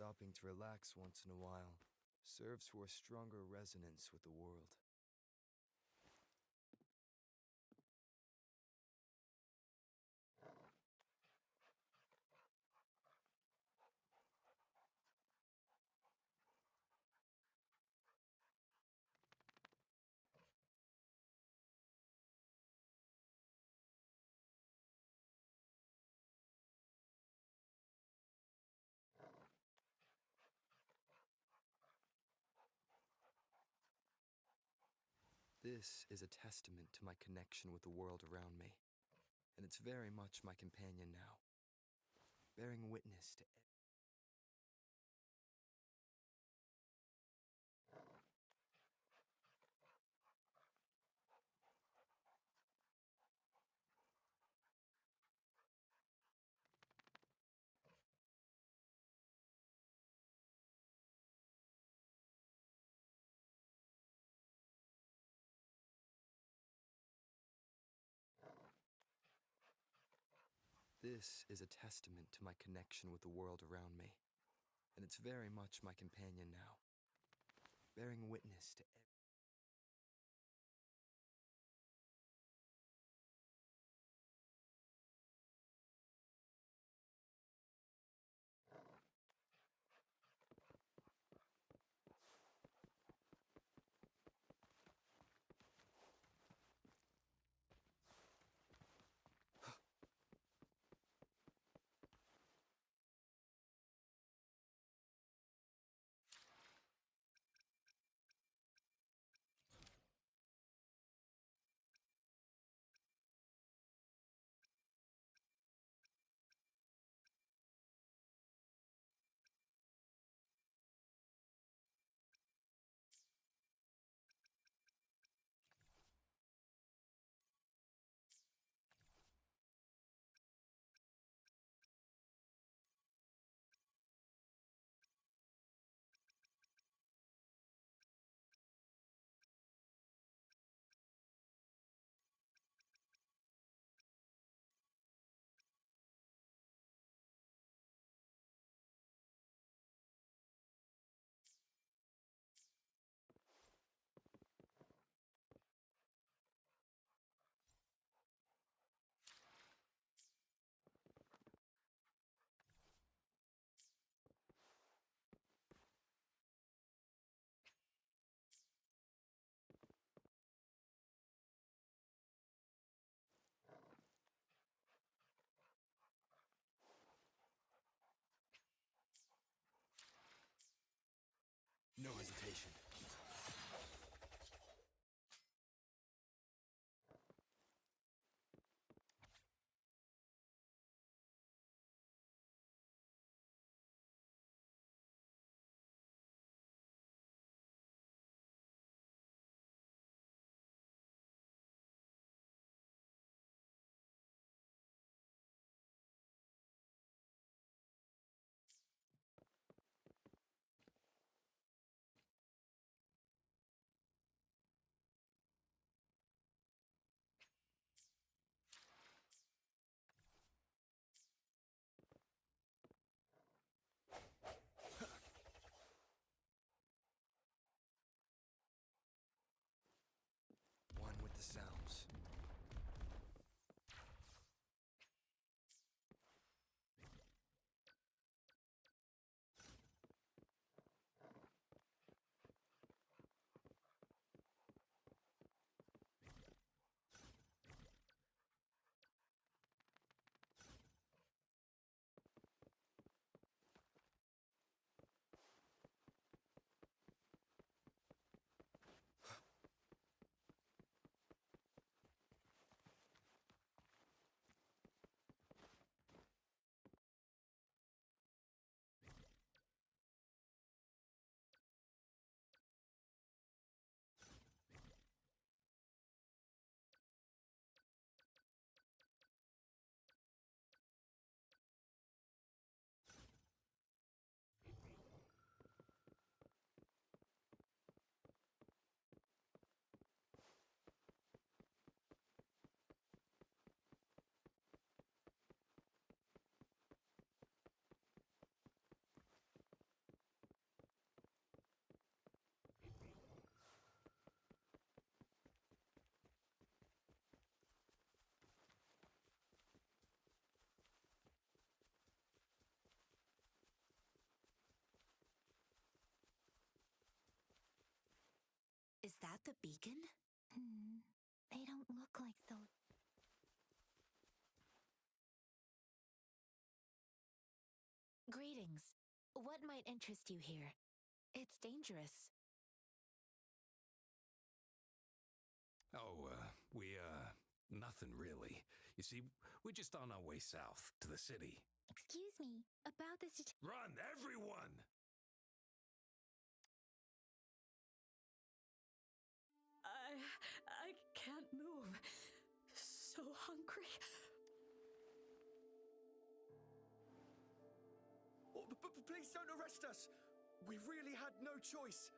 Stopping to relax once in a while serves for a stronger resonance with the world. This is a testament to my connection with the world around me, and it's very much my companion now, bearing witness to This is a testament to my connection with the world around me, and it's very much my companion now, bearing witness to that the beacon? They don't look like so. Greetings. What might interest you here? It's dangerous. Oh, nothing really. You see, we're just on our way south to the city. Excuse me, about this. Run, everyone! I can't move. So hungry. Oh, please don't arrest us! We really had no choice.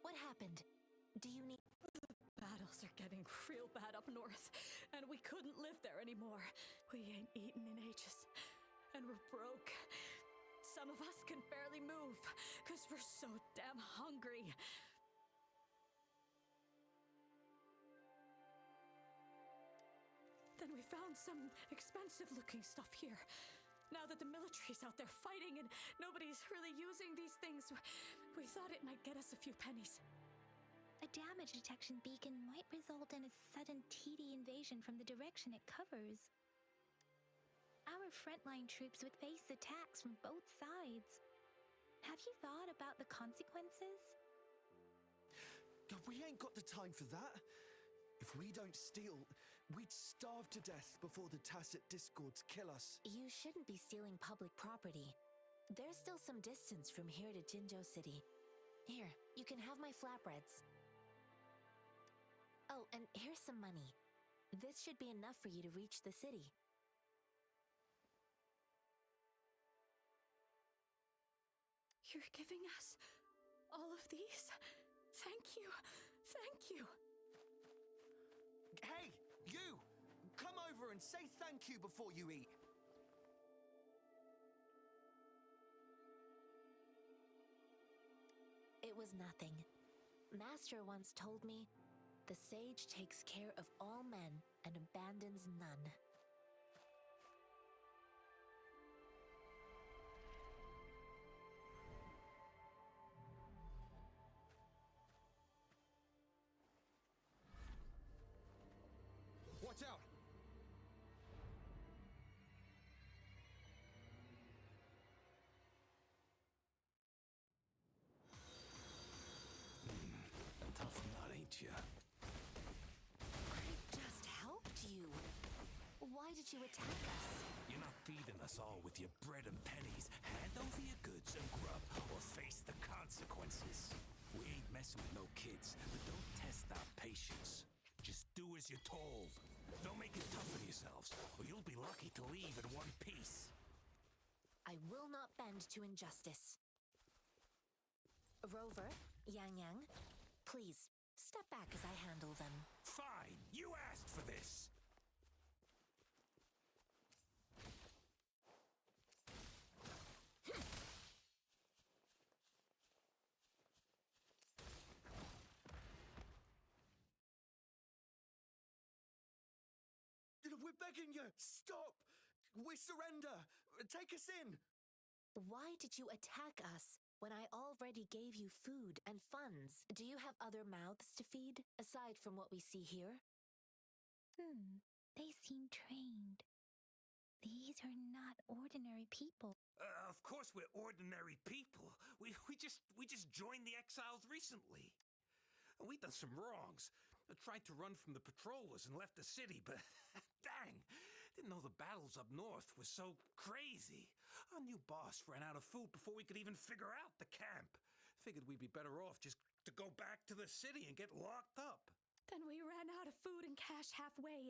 What happened? Do you need... Battles are getting real bad up north, and we couldn't live there anymore. We ain't eaten in ages, and we're broke. Some of us can barely move, because we're so damn hungry. Then we found some expensive-looking stuff here. Now that the military's out there fighting and nobody's really using these things, we thought it might get us a few pennies. A damage detection beacon might result in a sudden TD invasion from the direction it covers. Our frontline troops would face attacks from both sides. Have you thought about the consequences? We ain't got the time for that. If we don't steal, we'd starve to death before the tacit discords kill us. You shouldn't be stealing public property. There's still some distance from here to Jinzhou City. Here, you can have my flatbreads. Oh, and here's some money. This should be enough for you to reach the city. You're giving us all of these? Thank you. Thank you. Hey, you! Come over and say thank you before you eat. It was nothing. Master once told me, the sage takes care of all men and abandons none. Watch out! Tough nut, ain't ya? I just helped you. Why did you attack us? You're not feeding us all with your bread and pennies. Hand over your goods and grub, or face the consequences. We ain't messing with no kids, but don't test our patience. Just do as you're told. Don't make it tough on yourselves, or you'll be lucky to leave in one piece. I will not bend to injustice. Rover, Yang Yang, please, step back as I handle them. Fine, you asked for this. We're begging you! Stop! We surrender! Take us in! Why did you attack us when I already gave you food and funds? Do you have other mouths to feed, aside from what we see here? They seem trained. These are not ordinary people. Of course we're ordinary people. We just joined the exiles recently. And we done some wrongs. I tried to run from the patrollers and left the city, but dang, didn't know the battles up north were so crazy. Our new boss ran out of food before we could even figure out the camp. Figured we'd be better off just to go back to the city and get locked up. Then we ran out of food and cash halfway,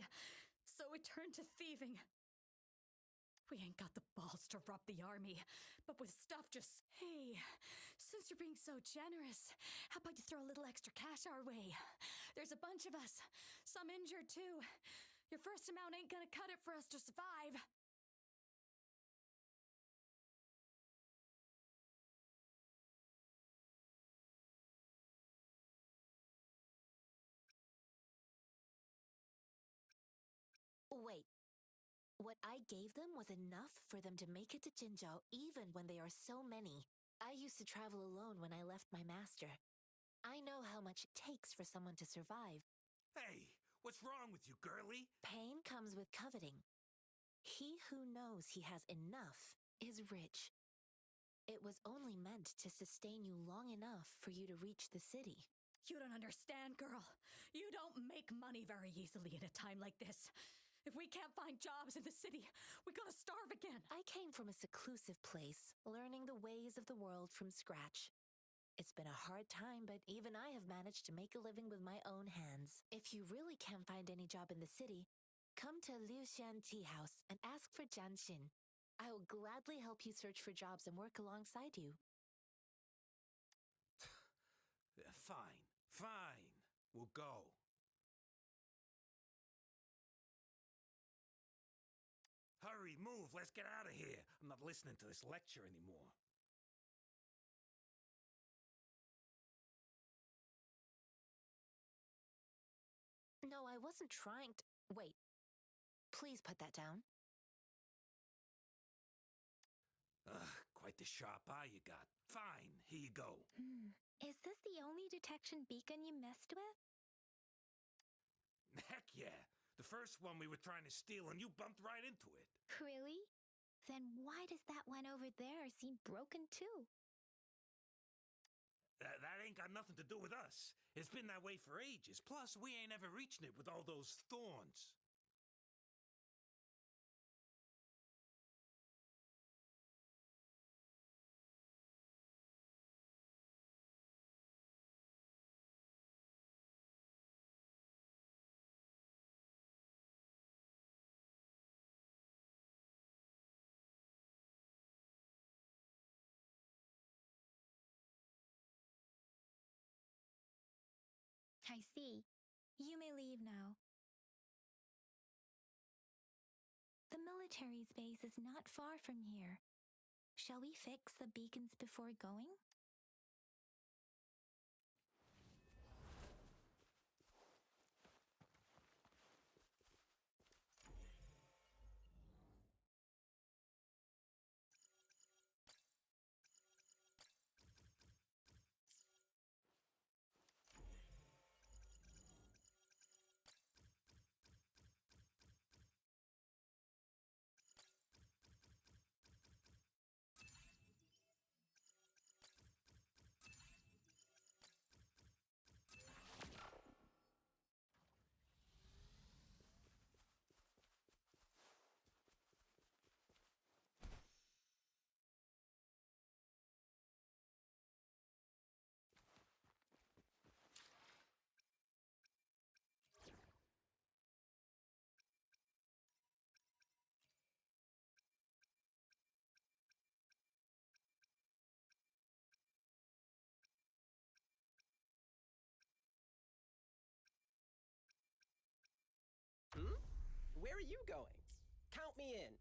so we turned to thieving. We ain't got the balls to rob the army, but with stuff just... Hey, since you're being so generous, how about you throw a little extra cash our way? There's a bunch of us, some injured too. Your first amount ain't gonna cut it for us to survive. Wait. What I gave them was enough for them to make it to Jinzhou even when they are so many. I used to travel alone when I left my master. I know how much it takes for someone to survive. Hey, what's wrong with you, girlie? Pain comes with coveting. He who knows he has enough is rich. It was only meant to sustain you long enough for you to reach the city. You don't understand, girl. You don't make money very easily in a time like this. If we can't find jobs in the city, we're gonna starve again. I came from a seclusive place, learning the ways of the world from scratch. It's been a hard time, but even I have managed to make a living with my own hands. If you really can't find any job in the city, come to Liuxian Tea House and ask for Jianxin. I will gladly help you search for jobs and work alongside you. Fine, fine. We'll go. Hurry, move, let's get out of here. I'm not listening to this lecture anymore. No, I wasn't trying to. Wait. Please put that down. Quite the sharp eye you got. Fine, here you go. Is this the only detection beacon you messed with? Heck yeah. The first one we were trying to steal and you bumped right into it. Really? Then why does that one over there seem broken too? That ain't got nothing to do with us. It's been that way for ages. Plus, we ain't ever reaching it with all those thorns. I see. You may leave now. The military's base is not far from here. Shall we fix the beacons before going? Where are you going? Count me in.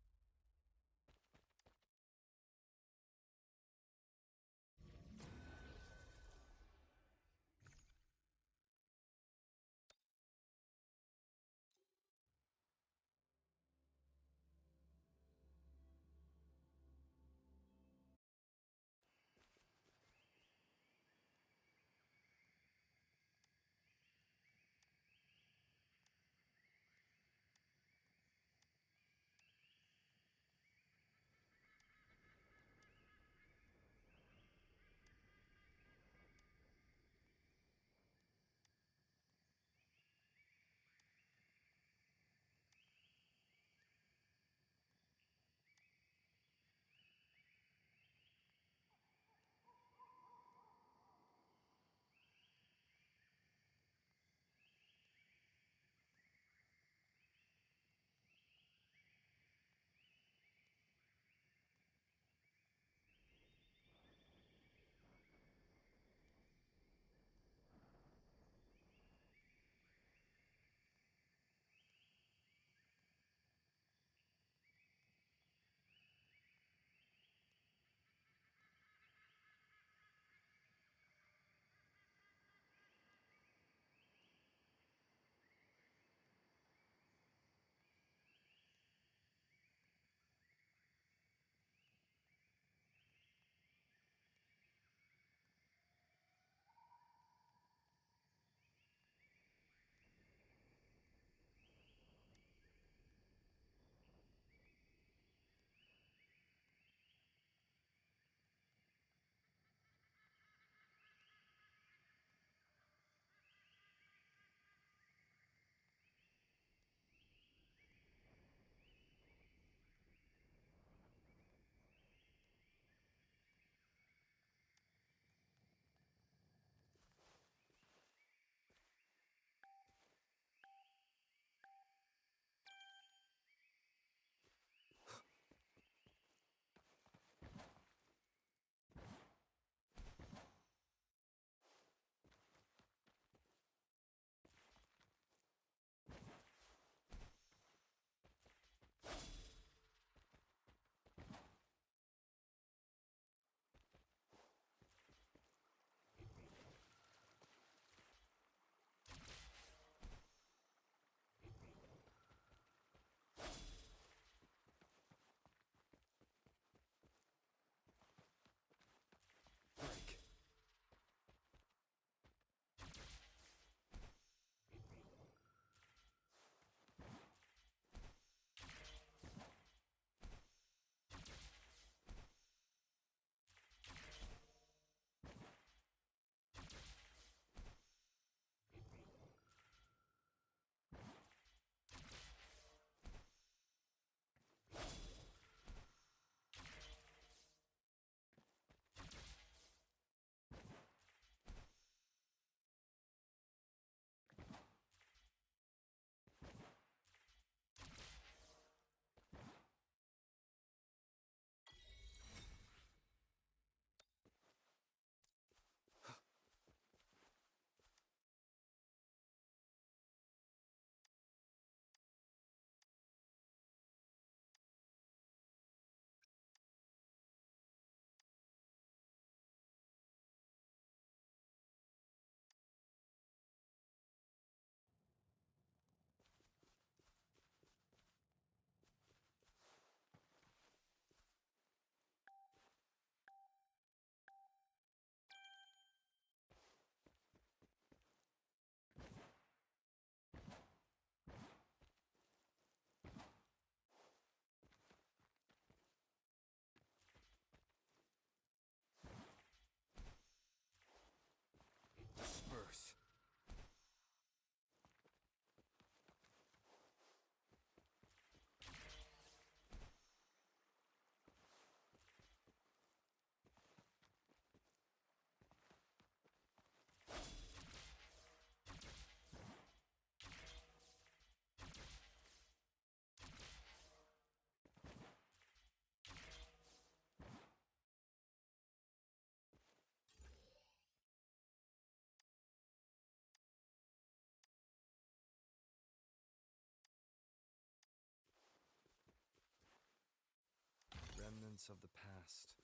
remnants of the past.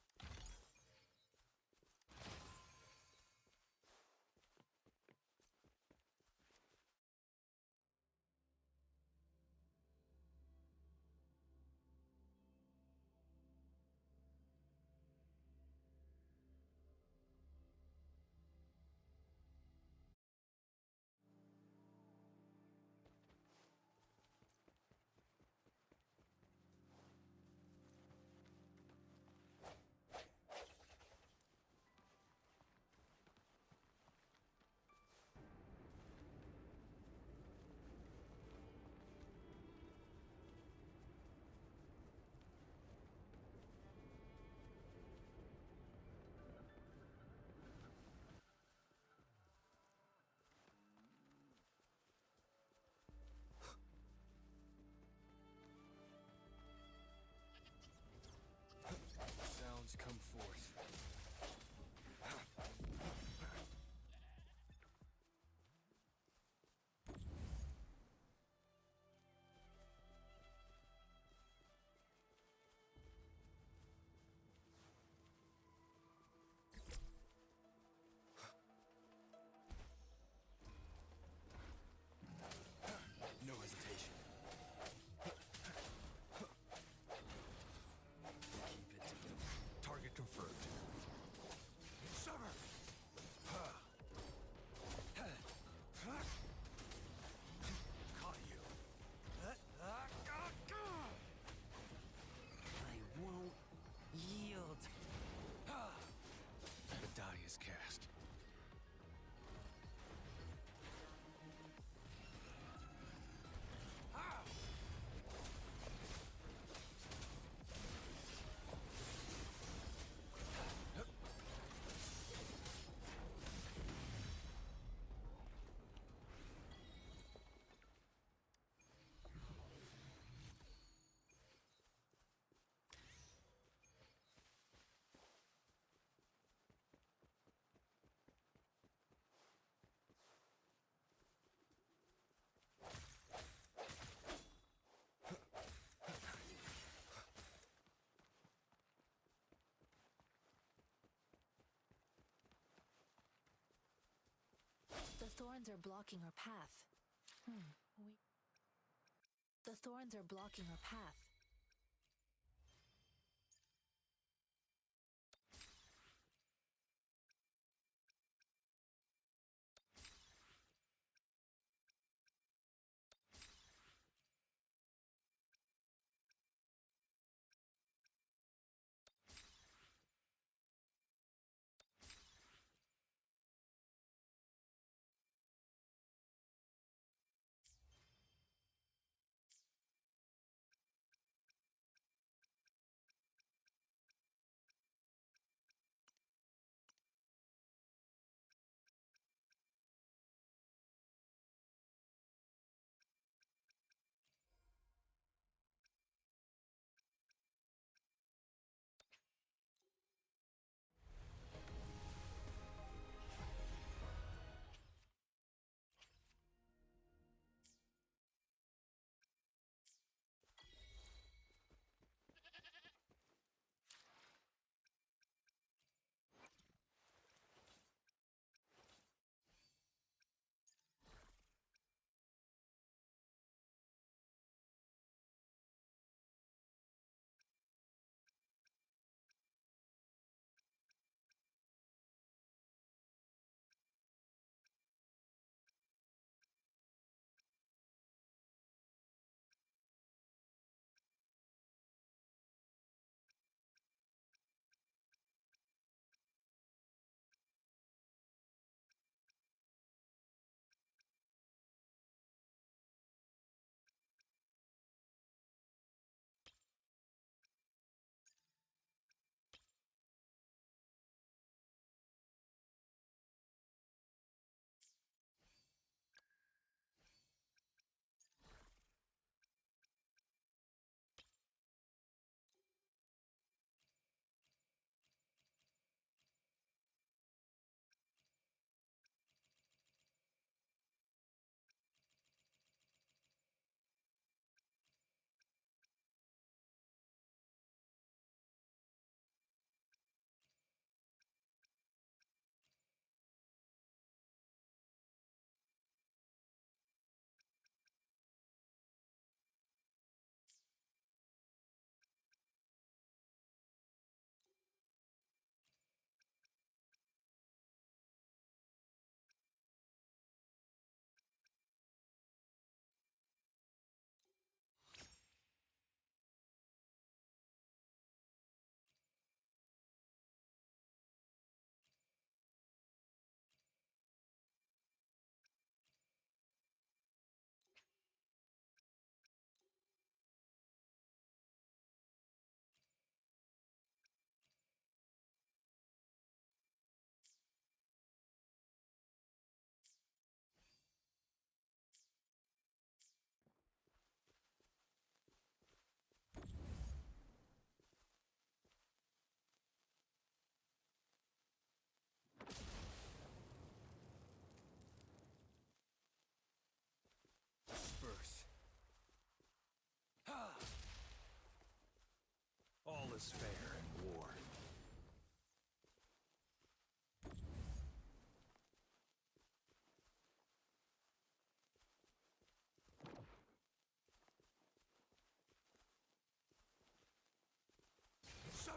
Sounds come forth. No hesitation. Keep it together. Target confirmed. Summer! Caught you. I won't yield. The die is cast. The thorns are blocking our path. Wait. The thorns are blocking our path. is fair in war. Sir!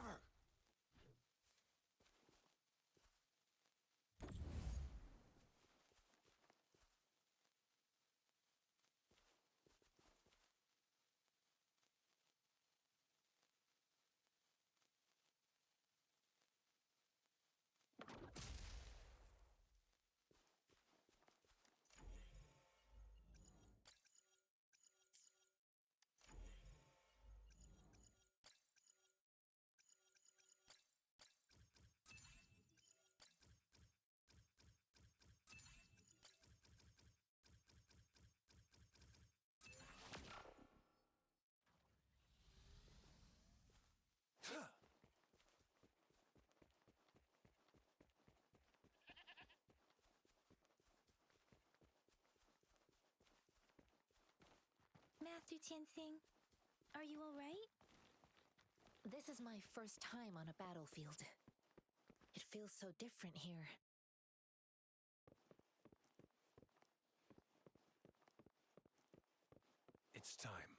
Master Tianxing, are you alright? This is my first time on a battlefield. It feels so different here. It's time.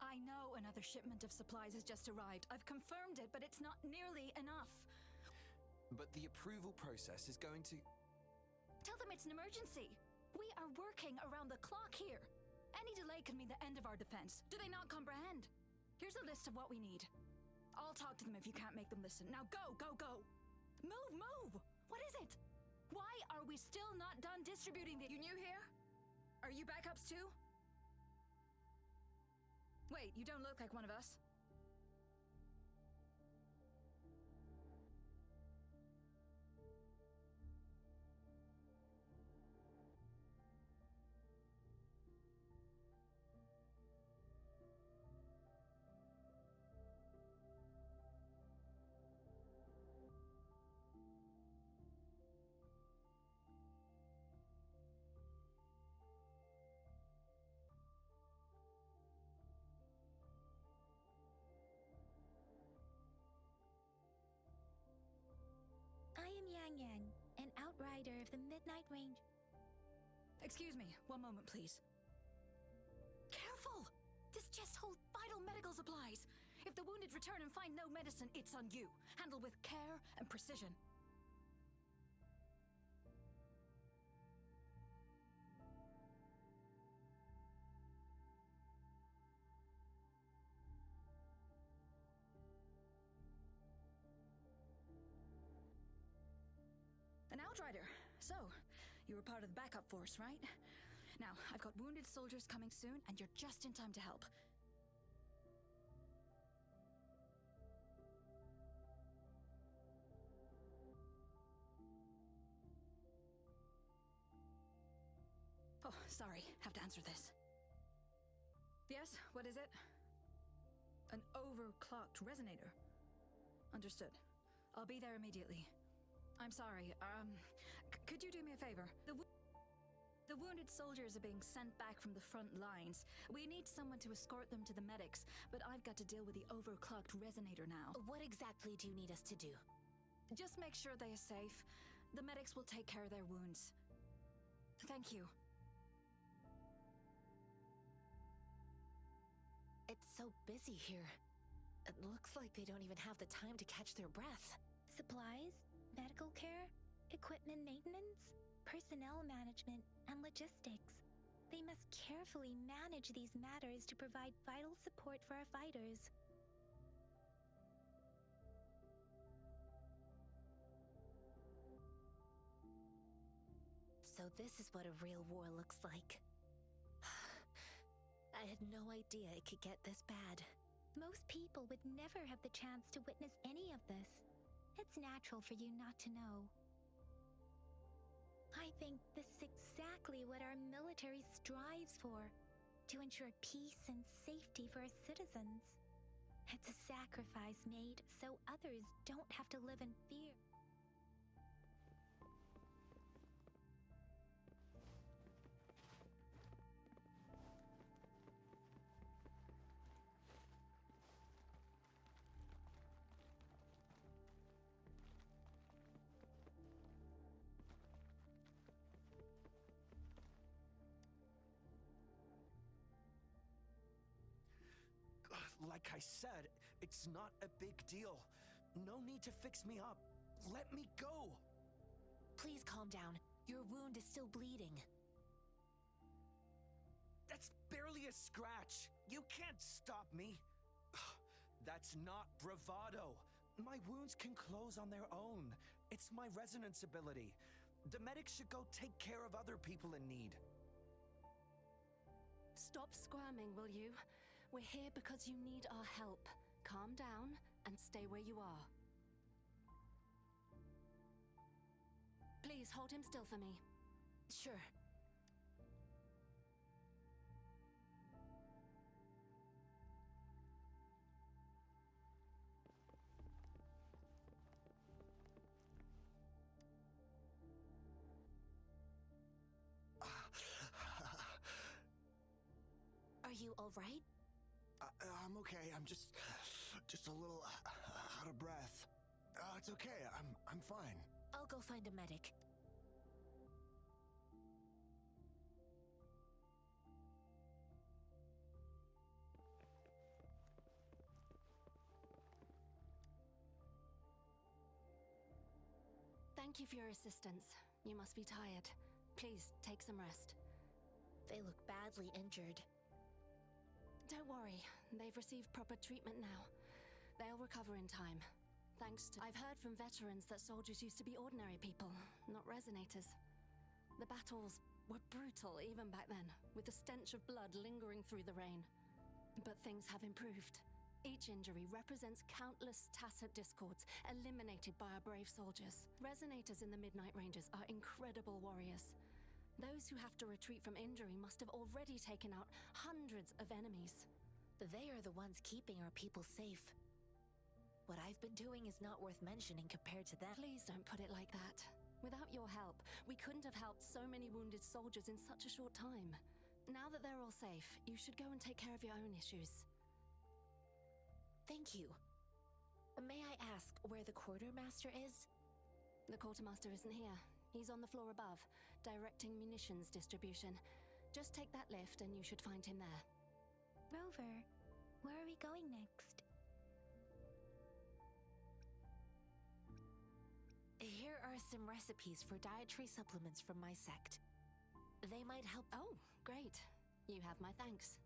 I know another shipment of supplies has just arrived. I've confirmed it, but it's not nearly enough. But the approval process is going to... Tell them it's an emergency. We are working around the clock here. Any delay can mean the end of our defense. Do they not comprehend? Here's a list of what we need. I'll talk to them if you can't make them listen. Now go, go, go! Move, move! What is it? Why are we still not done distributing the— You new here? Are you backups too? Wait, you don't look like one of us. I am Yang Yang, an outrider of the Midnight Range. Excuse me, one moment, please. Careful! This chest holds vital medical supplies. If the wounded return and find no medicine, it's on you. Handle with care and precision. An outrider. So, you were part of the backup force, right? Now, I've got wounded soldiers coming soon, and you're just in time to help. Oh, sorry. Have to answer this. Yes, what is it? An overclocked resonator. Understood. I'll be there immediately. I'm sorry, could you do me a favor? The wounded soldiers are being sent back from the front lines. We need someone to escort them to the medics, but I've got to deal with the overclocked resonator now. What exactly do you need us to do? Just make sure they are safe. The medics will take care of their wounds. Thank you. It's so busy here. It looks like they don't even have the time to catch their breath. Supplies, medical care, equipment maintenance, personnel management, and logistics. They must carefully manage these matters to provide vital support for our fighters. So this is what a real war looks like. I had no idea it could get this bad. Most people would never have the chance to witness any of this. It's natural for you not to know. I think this is exactly what our military strives for, to ensure peace and safety for our citizens. It's a sacrifice made so others don't have to live in fear. Like I said, it's not a big deal. No need to fix me up. Let me go! Please calm down. Your wound is still bleeding. That's barely a scratch. You can't stop me. That's not bravado. My wounds can close on their own. It's my resonance ability. The medics should go take care of other people in need. Stop squirming, will you? We're here because you need our help. Calm down and stay where you are. Please hold him still for me. Sure. Are you all right? I'm okay. I'm just a little out of breath. It's okay. I'm fine. I'll go find a medic. Thank you for your assistance. You must be tired. Please, take some rest. They look badly injured. Don't worry, they've received proper treatment now. They'll recover in time. Thanks to... I've heard from veterans that soldiers used to be ordinary people, not resonators. The battles were brutal even back then, with the stench of blood lingering through the rain. But things have improved. Each injury represents countless tacit discords eliminated by our brave soldiers. Resonators in the Midnight Rangers are incredible warriors. Those who have to retreat from injury must have already taken out hundreds of enemies. They are the ones keeping our people safe. What I've been doing is not worth mentioning compared to them. Please don't put it like that. Without your help, we couldn't have helped so many wounded soldiers in such a short time. Now that they're all safe, you should go and take care of your own issues. Thank you. May I ask where the quartermaster is? The quartermaster isn't here. He's on the floor above, directing munitions distribution. Just take that lift and you should find him there. Rover, where are we going next? Here are some recipes for dietary supplements from my sect. They might help. Oh, great. You have my thanks.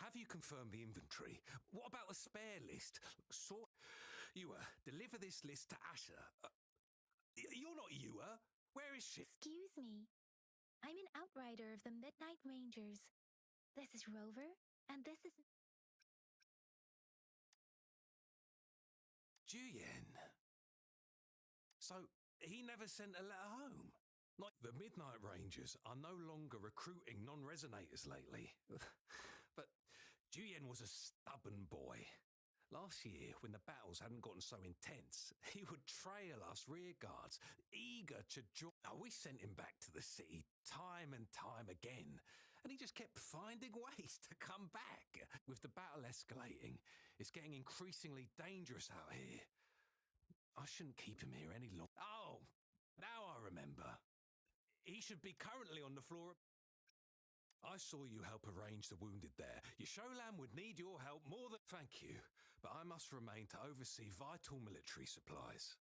Have you confirmed the inventory? What about the spare list? Yuwa, deliver this list to Asher. You're not Yuwa. Where is she? Excuse me. I'm an outrider of the Midnight Rangers. This is Rover, and this is... Juyen. So, he never sent a letter home? Like, the Midnight Rangers are no longer recruiting non-resonators lately. But Juyen was a stubborn boy. Last year, when the battles hadn't gotten so intense, he would trail us rearguards, eager to join. We sent him back to the city time and time again, and he just kept finding ways to come back. With the battle escalating, it's getting increasingly dangerous out here. I shouldn't keep him here any longer. Oh, now I remember. He should be currently on the floor. I saw you help arrange the wounded there. Your Sholan would need your help more than... Thank you, but I must remain to oversee vital military supplies.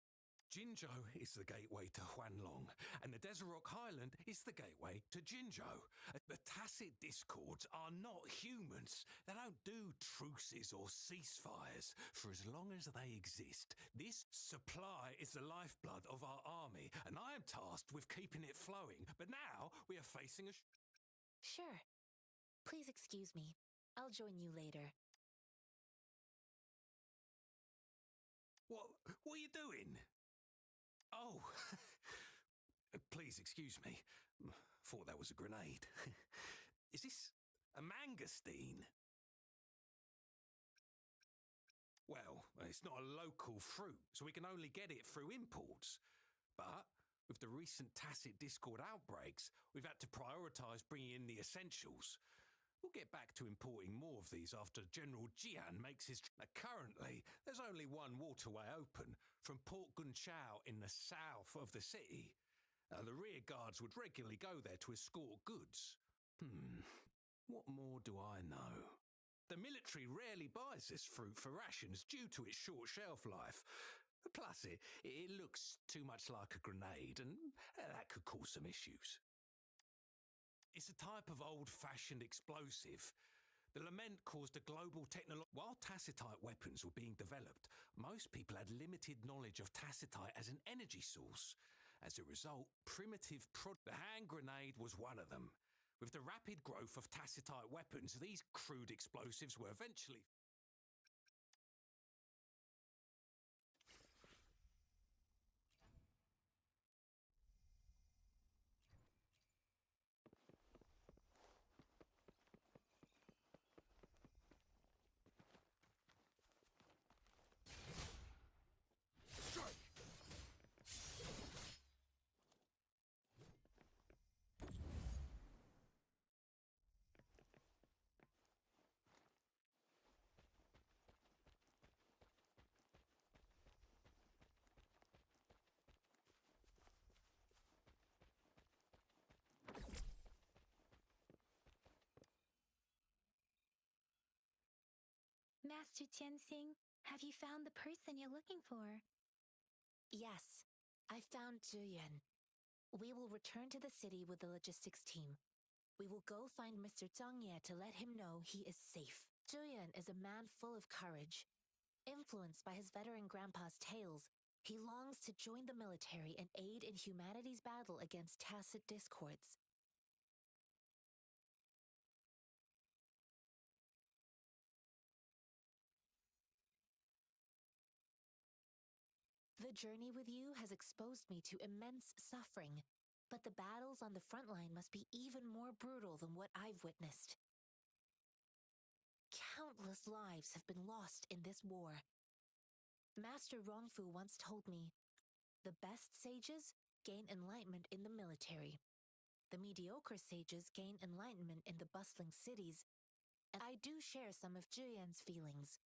Jinzhou is the gateway to Huanlong, and the Desert Rock Highland is the gateway to Jinzhou. The Tacit Discords are not humans. They don't do truces or ceasefires. For as long as they exist, this supply is the lifeblood of our army, and I am tasked with keeping it flowing. But now we are facing a... Sure. Please excuse me. I'll join you later. What are you doing? Oh, please excuse me. Thought that was a grenade. Is this a mangosteen? Well, it's not a local fruit, so we can only get it through imports. But with the recent Tacit Discord outbreaks, we've had to prioritise bringing in the essentials. We'll get back to importing more of these after General Jian makes his... Currently, there's only one waterway open from Port Gunchao in the south of the city. The rear guards would regularly go there to escort goods. What more do I know? The military rarely buys this fruit for rations due to its short shelf life. Plus, it looks too much like a grenade, and that could cause some issues. It's a type of old-fashioned explosive. The lament caused a global technology... While tacitite weapons were being developed, most people had limited knowledge of tacitite as an energy source. As a result, the hand grenade was one of them. With the rapid growth of tacitite weapons, these crude explosives were eventually... Master Tianxing, have you found the person you're looking for? Yes, I found Zhuyan. We will return to the city with the logistics team. We will go find Mr. Zhang Ye to let him know he is safe. Zhuyan is a man full of courage. Influenced by his veteran grandpa's tales, he longs to join the military and aid in humanity's battle against Tacit Discords. The journey with you has exposed me to immense suffering, but the battles on the front line must be even more brutal than what I've witnessed. Countless lives have been lost in this war. Master Rongfu once told me, the best sages gain enlightenment in the military. The mediocre sages gain enlightenment in the bustling cities, and I do share some of Zhuyan's feelings.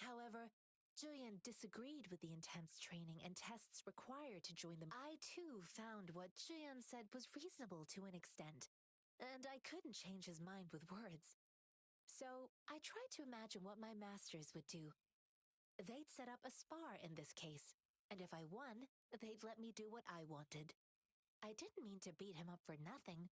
However, Zhuyan disagreed with the intense training and tests required to join them. I too found what Zhuyan said was reasonable to an extent, and I couldn't change his mind with words. So I tried to imagine what my masters would do. They'd set up a spar in this case, and if I won, they'd let me do what I wanted. I didn't mean to beat him up for nothing.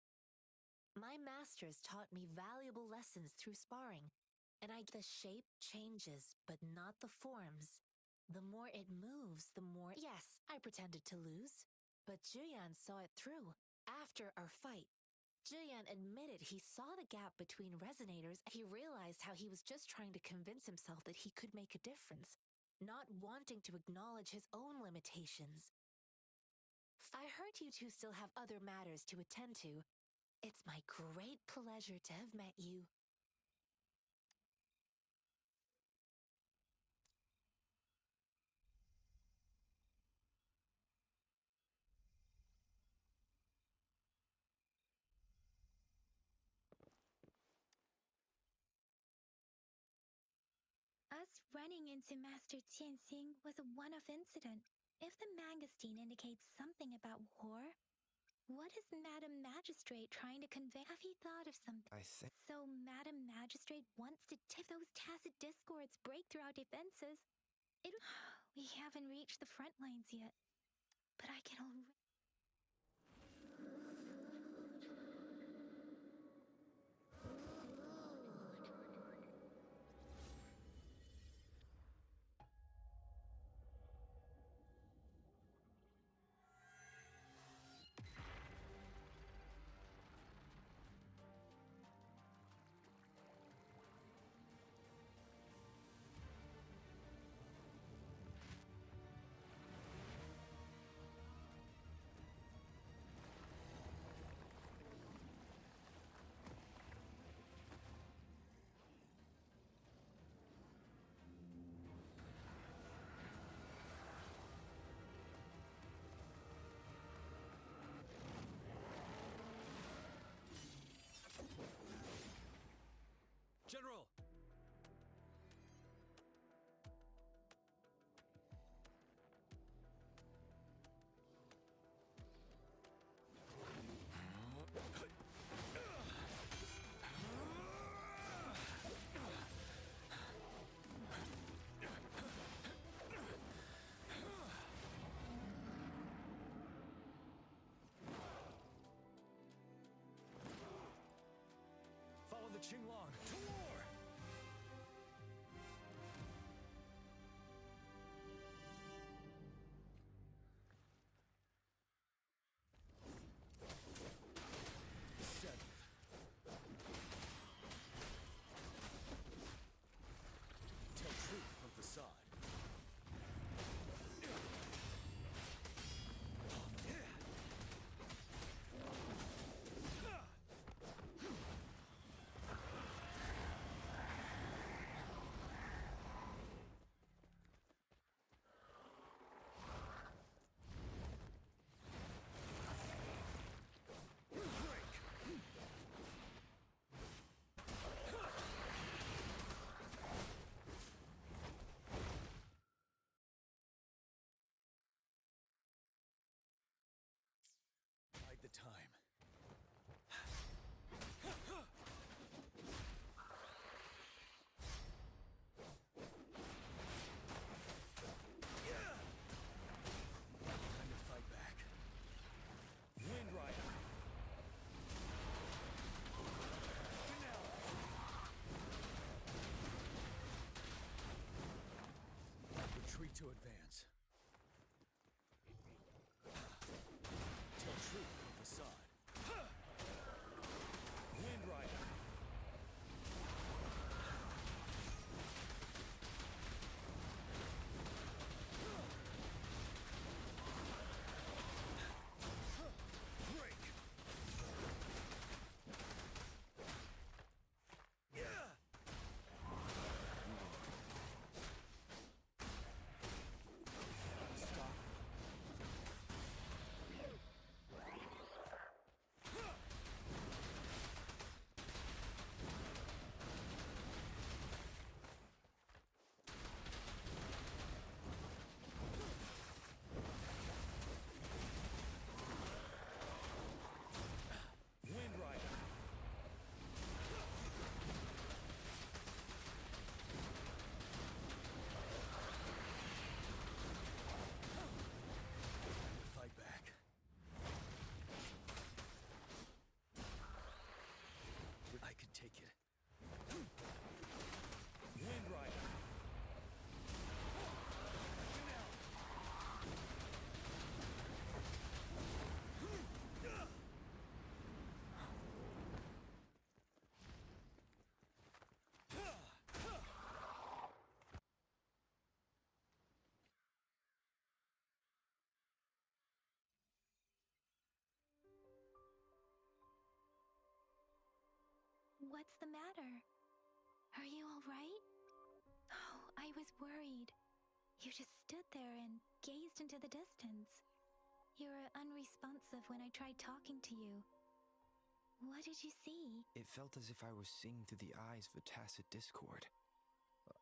My masters taught me valuable lessons through sparring, and the shape changes, but not the forms. The more it moves, the more... Yes, I pretended to lose, but Zhuyan saw it through. After our fight, Zhuyan admitted he saw the gap between resonators. He realized how he was just trying to convince himself that he could make a difference, not wanting to acknowledge his own limitations. I heard you two still have other matters to attend to. It's my great pleasure to have met you. Us running into Master Tianxing was a one-off incident. If the mangosteen indicates something about war, What is Madam Magistrate trying to convey? Have you thought of something? I think. So Madam Magistrate wants to tip those tacit discords break through our defenses. We haven't reached the front lines yet, but I can already. General! Follow the Qinglong to war! Tell truth from facade. Bide the time. Time to fight back. Wind Rider. Retreat to advance. Tell truth from facade. Wind Rider. Break. Stop. Wind Rider. Fight back. I could take it. Wind Rider. What's the matter? Are you all right? Oh, I was worried. You just stood there and gazed into the distance. You were unresponsive when I tried talking to you. What did you see? It felt as if I was seeing through the eyes of a tacit discord.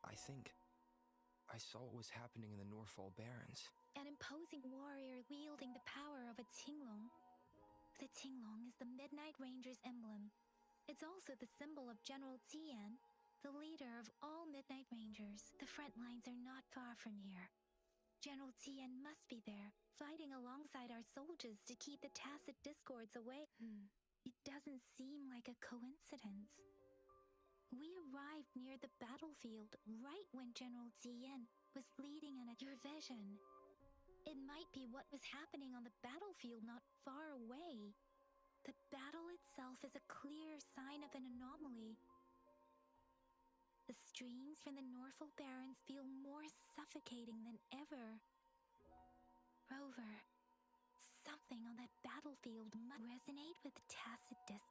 I think I saw what was happening in the Norfall Barrens. An imposing warrior wielding the power of a Qinglong. The Tinglong is the Midnight Ranger's emblem. It's also the symbol of General Tian, the leader of all Midnight Rangers. The front lines are not far from here. General Tian must be there, fighting alongside our soldiers to keep the tacit discords away. It doesn't seem like a coincidence. We arrived near the battlefield right when General Tian was leading your vision. It might be what was happening on the battlefield not far away. The battle itself is a clear sign of an anomaly. The streams from the Norfolk Barrens feel more suffocating than ever. Rover, something on that battlefield must resonate with the tacit disc.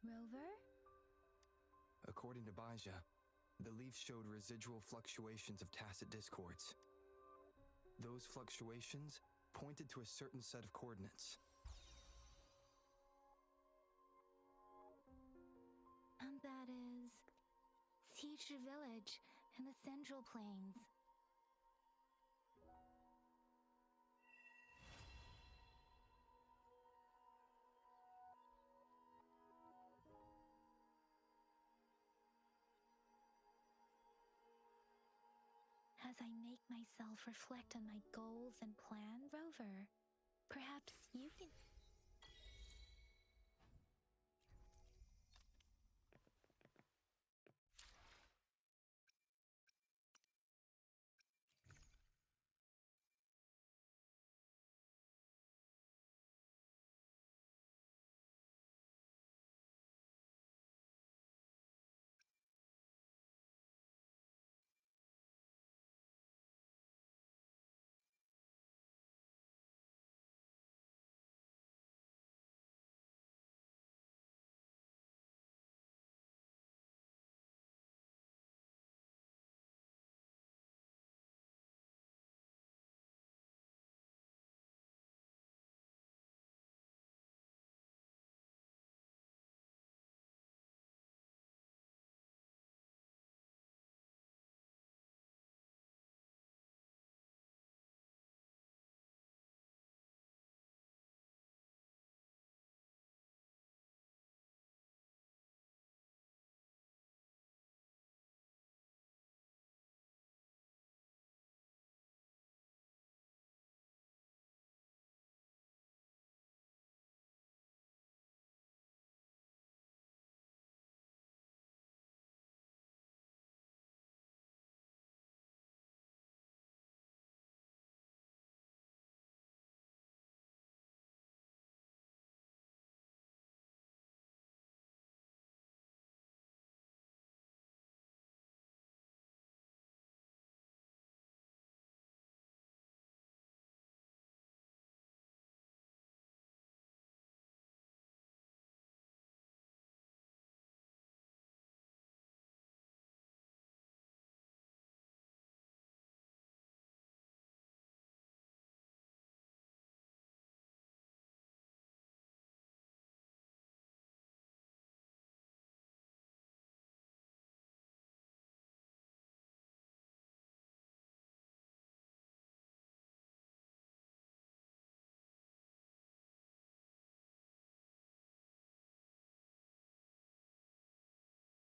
Rover? According to Baja, the leaf showed residual fluctuations of tacit discords. Those fluctuations pointed to a certain set of coordinates. And that is Teacher Village in the Central Plains. As I make myself reflect on my goals and plans, Rover, perhaps you can